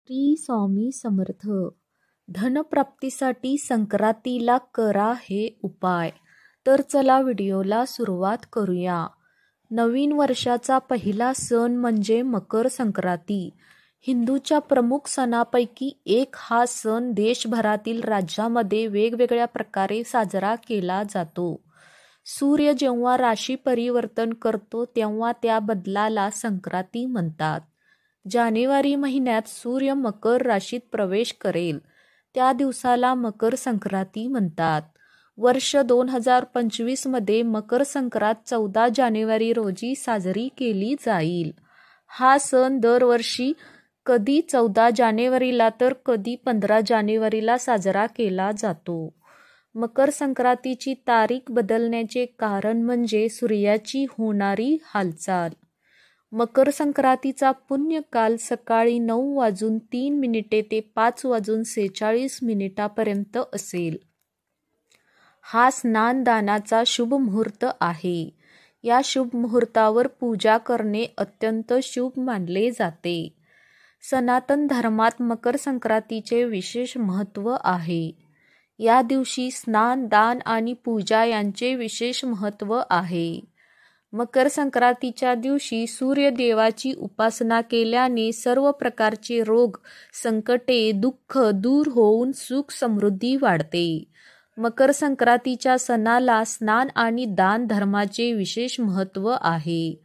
श्री स्वामी समर्थ. धनप्राप्तीसाठी संक्रांतीला करा हे उपाय. तर चला व्हिडिओला सुरुवात करूया. नवीन वर्षाचा पहिला सण म्हणजे मकर संक्रांती. हिंदूच्या प्रमुख सणांपैकी एक हा सण देशभरातील राज्यामध्ये वेगवेगळ्या प्रकारे साजरा केला जातो. सूर्य जेव्हा राशी परिवर्तन करतो तेव्हा त्या बदलाला संक्रांती म्हणतात. जानेवारी महिन्यात सूर्य मकर राशीत प्रवेश करेल त्या दिवसाला मकर संक्रांती म्हणतात. वर्ष 2025 मध्ये मकर संक्रांत 14 जानेवारी रोजी साजरी केली जाईल. हा सण दरवर्षी कधी 14 जानेवारीला तर कधी 15 जानेवारीला साजरा केला जातो. मकर संक्रांतीची तारीख बदलण्याचे कारण म्हणजे सूर्याची होणारी हालचाल. मकर संक्रांतीचा पुण्यकाल सकाळी 9:03 ते 5:46 पर्यंत असेल. हा स्नानदानाचा शुभ मुहूर्त आहे. या शुभ मुहूर्तावर पूजा करणे अत्यंत शुभ मानले जाते. सनातन धर्मात मकर संक्रांतीचे विशेष महत्त्व आहे. या दिवशी स्नान, दान आणि पूजा यांचे विशेष महत्त्व आहे. मकर संक्रांतीच्या दिवशी सूर्यदेवाची उपासना केल्याने सर्व प्रकारचे रोग, संकटे, दुःख दूर होऊन सुख समृद्धी वाढते. मकर संक्रांतीच्या सणाला स्नान आणि दान धर्माचे विशेष महत्त्व आहे.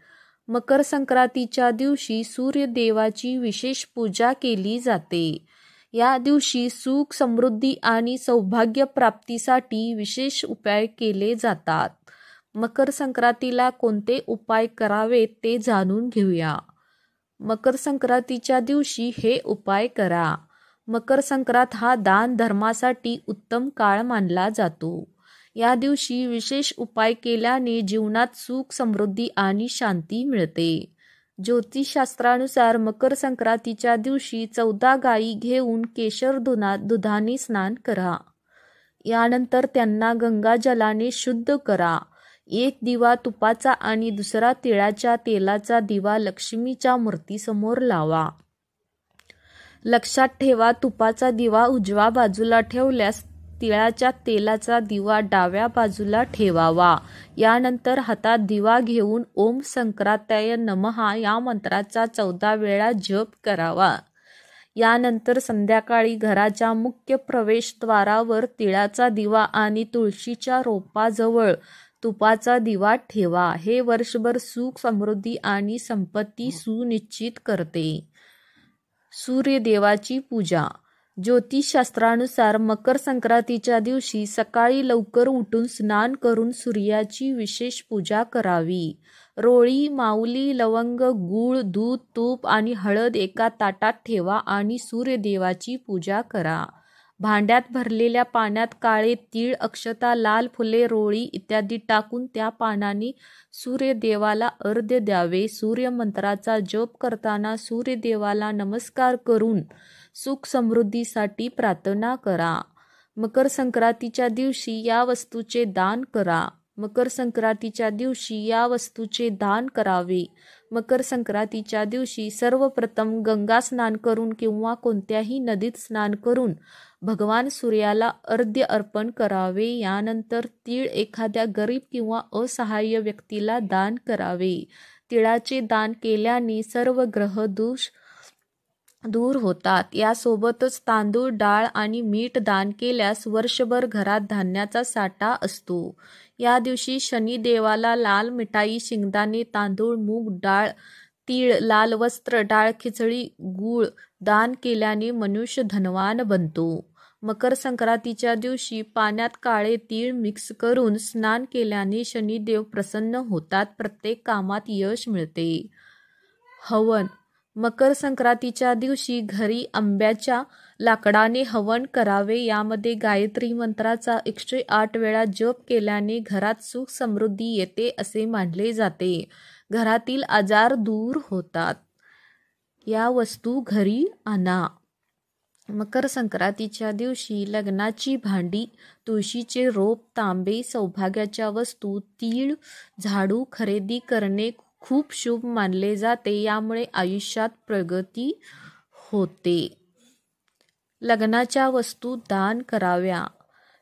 मकर संक्रांतीच्या दिवशी सूर्यदेवाची विशेष पूजा केली जाते. या दिवशी सुख, समृद्धी आणि सौभाग्य प्राप्तीसाठी विशेष उपाय केले जातात. मकर संक्रांतीला कोणते उपाय करावेत ते जाणून घेऊया. मकर संक्रांतीच्या दिवशी हे उपाय करा. मकर संक्रांत हा दान धर्मासाठी उत्तम काळ मानला जातो. या दिवशी विशेष उपाय केल्याने जीवनात सुख, समृद्धी आणि शांती मिळते. ज्योतिषशास्त्रानुसार मकर संक्रांतीच्या दिवशी 14 गायी घेऊन केशर दुधाने स्नान करा. यानंतर त्यांना गंगाजलाने शुद्ध करा. एक दिवा तुपाचा आणि दुसरा तिळाच्या तेलाचा दिवा लक्ष्मीच्या मूर्तीसमोर लावा. लक्षात ठेवा, तुपाचा दिवा उजव्या बाजूला ठेवल्यास तिळाच्या तेलाचा दिवा डाव्या बाजूला ठेवावा. यानंतर हातात दिवा घेऊन ओम संक्रांताय नमः या मंत्राचा 14 वेळा जप करावा. यानंतर संध्याकाळी घराच्या मुख्य प्रवेशद्वारावर तिळाचा दिवा आणि तुळशीच्या रोपाजवळ तुपाचा दिवा ठेवा. हे वर्षभर सुख, समृद्धी आणि संपत्ती सुनिश्चित करते. सूर्यदेवाची पूजा. ज्योतिषशास्त्रानुसार मकर संक्रांतीच्या दिवशी सकाळी लवकर उठून स्नान करून सूर्याची विशेष पूजा करावी. रोळी, माऊली, लवंग, गूळ, दूध, तूप आणि हळद एका ताटात ठेवा आणि सूर्यदेवाची पूजा करा. भांड्यात भरलेल्या पाण्यात काळे तीळ, अक्षता, लाल फुले, रोळी इत्यादी टाकून त्या पानाने सूर्यदेवाला अर्घ्य द्यावे. सूर्यमंत्राचा जप करताना सूर्यदेवाला नमस्कार करून सुख समृद्धीसाठी प्रार्थना करा. मकर संक्रांतीच्या दिवशी या वस्तूचे दान करा. मकर संक्रांतीच्या दिवशी या वस्तूचे दान करावे. मकर संक्रांतीच्या दिवशी सर्वप्रथम गंगा स्नान करून किंवा कोणत्याही नदीत स्नान करून भगवान सूर्याला अर्घ्य अर्पण करावे. यानंतर तीळ एखाद्या गरीब किंवा असहाय्य व्यक्तीला दान करावे. तिळाचे दान केल्याने सर्व ग्रह दोष दूर होतात. यासोबतच तांदूळ, डाळ आणि मीठ दान केल्यास वर्षभर घरात धान्याचा साठा असतो. या दिवशी शनिदेवाला लाल मिठाई, शेंगदाणे, तांदूळ, मूग डाळ, तीळ, लाल वस्त्र, डाळ खिचडी, गूळ दान केल्याने मनुष्य धनवान बनतो. मकर संक्रांतीच्या दिवशी पाण्यात काळे तीळ मिक्स करून स्नान केल्याने शनिदेव प्रसन्न होतात. प्रत्येक कामात यश मिळते. हवन. मकर संक्रांतीच्या दिवशी घरी आंब्याच्या लाकडाने हवन करावे. यामध्ये गायत्री मंत्राचा 108 वेळा जप केल्याने घरात सुख समृद्धी येते असे मानले जाते. घरातील आजार दूर होतात. या वस्तू घरी आणा. मकर संक्रांतीच्या दिवशी लग्नाची भांडी, तुळशीचे रोप, तांबे, सौभाग्याच्या वस्तू, तीळ, झाडू खरेदी करणे खूप शुभ मानले जाते. यामुळे आयुष्यात प्रगती होते. लग्नाच्या वस्तू दान कराव्या.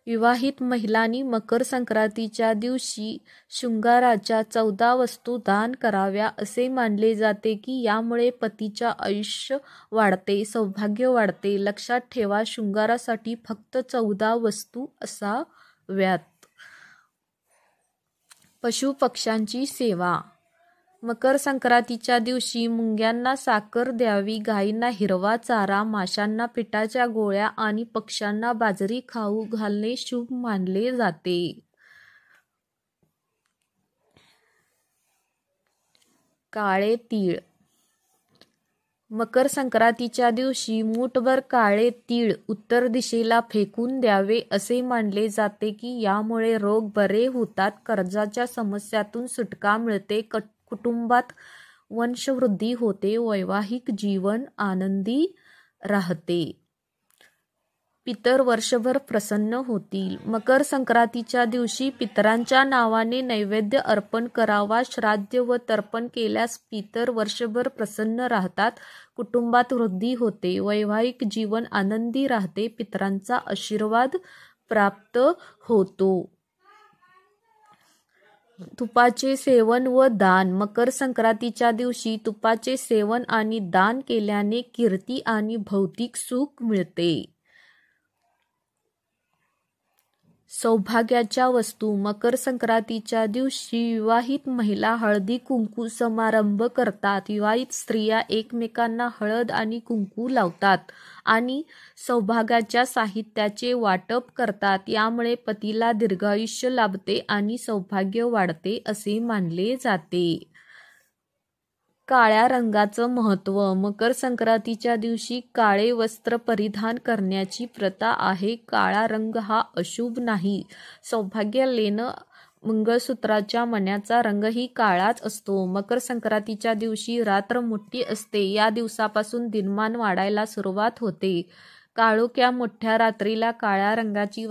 विवाहित महिलांनी मकर संक्रांतीच्या दिवशी शृंगाराच्या 14 वस्तू दान कराव्या असे मानले जाते की यामुळे पतीच्या आयुष्य वाढते, सौभाग्य वाढते. लक्षात ठेवा, शृंगारासाठी फक्त 14 वस्तू असाव्यात. पशुपक्ष्यांची सेवा. मकर संक्रांतीच्या दिवशी मुंग्यांना साखर द्यावी, गायींना हिरवा चारा, माशांना पिठाच्या गोळ्या आणि पक्ष्यांना बाजरी खाऊ घालणे शुभ मानले जाते. काळे तीळ. मकर संक्रांतीच्या दिवशी मूठभर काळे तीळ उत्तर दिशेला फेकून द्यावे असे मानले जाते की यामुळे रोग बरे होतात, कर्जाच्या समस्यातून सुटका मिळते, कुटुंबात वंशवृद्धी होते, वैवाहिक जीवन आनंदी राहते, पितर वर्षभर प्रसन्न होतील. मकर संक्रांतीच्या दिवशी पितरांच्या नावाने नैवेद्य अर्पण करावा. श्राद्ध व तर्पण केल्यास पितर वर्षभर प्रसन्न राहतात, कुटुंबात वृद्धी होते, वैवाहिक जीवन आनंदी राहते, पितरांचा आशीर्वाद प्राप्त होतो. तुपाचे सेवन व दान. मकर संक्रांतीच्या दिवशी तुपाचे सेवन आणि दान केल्याने कीर्ती आणि भौतिक सुख मिळते. सौभाग्याच्या वस्तू. मकर संक्रांतीच्या दिवशी विवाहित महिला हळदी कुंकू समारंभ करतात. विवाहित स्त्रिया एकमेकांना हळद आणि कुंकू लावतात आणि सौभाग्याच्या साहित्याचे वाटप करतात. यामुळे पतीला दीर्घायुष्य लाभते आणि सौभाग्य वाढते असे मानले जाते. काळ्या रंगाचं महत्त्व. मकर संक्रांतीच्या दिवशी काळे वस्त्र परिधान करण्याची प्रथा आहे. काळा रंग हा अशुभ नाही. सौभाग्य लेणं मंगळसूत्राच्या मण्याचा रंगही काळाच असतो. मकर संक्रांतीच्या दिवशी रात्र मोठी असते. या दिवसापासून दिनमान वाढायला सुरुवात होते. काळोख्या मोठ्या रात्रीला काळ्या रंगाची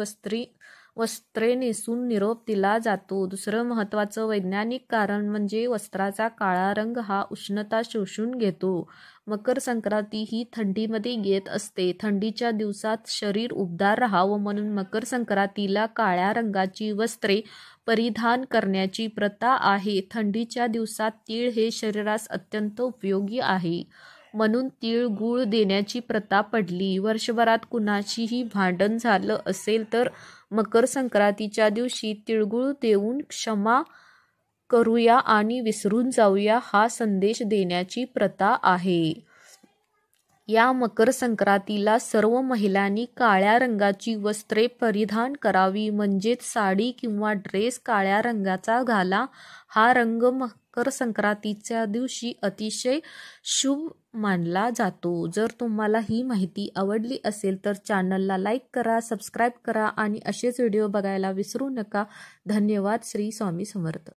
वस्त्रे नेसून निरोप दिला जातो. दुसरं महत्त्वाचं वैज्ञानिक कारण म्हणजे वस्त्राचा काळा रंग हा उष्णता शोषून घेतो. मकर संक्रांती ही थंडीमध्ये येत असते. थंडीच्या दिवसात शरीर उबदार राहावं म्हणून मकर संक्रांतीला काळ्या रंगाची वस्त्रे परिधान करण्याची प्रथा आहे. थंडीच्या दिवसात तीळ हे शरीरास अत्यंत उपयोगी आहे म्हणून तीळ-गूळ देण्याची प्रथा पडली. वर्षभरात कुणाशीही भांडण झालं असेल तर मकर संक्रांतीच्या दिवशी तिळगुळ देऊन क्षमा करूया आणि विसरून जाऊया हा संदेश देण्याची प्रथा आहे. या मकर संक्रांतीला सर्व महिलांनी काळ्या रंगाची वस्त्रे परिधान करावी, म्हणजेच साडी किंवा ड्रेस काळ्या रंगाचा घाला. हा रंग मकर संक्रांतीच्या दिवशी अतिशय शुभ मानला जातो. जर तुम्हाला ही माहिती आवडली असेल तर चॅनलला लाईक करा, सबस्क्राईब करा आणि असेच व्हिडिओ बघायला विसरू नका. धन्यवाद. श्री स्वामी समर्थ.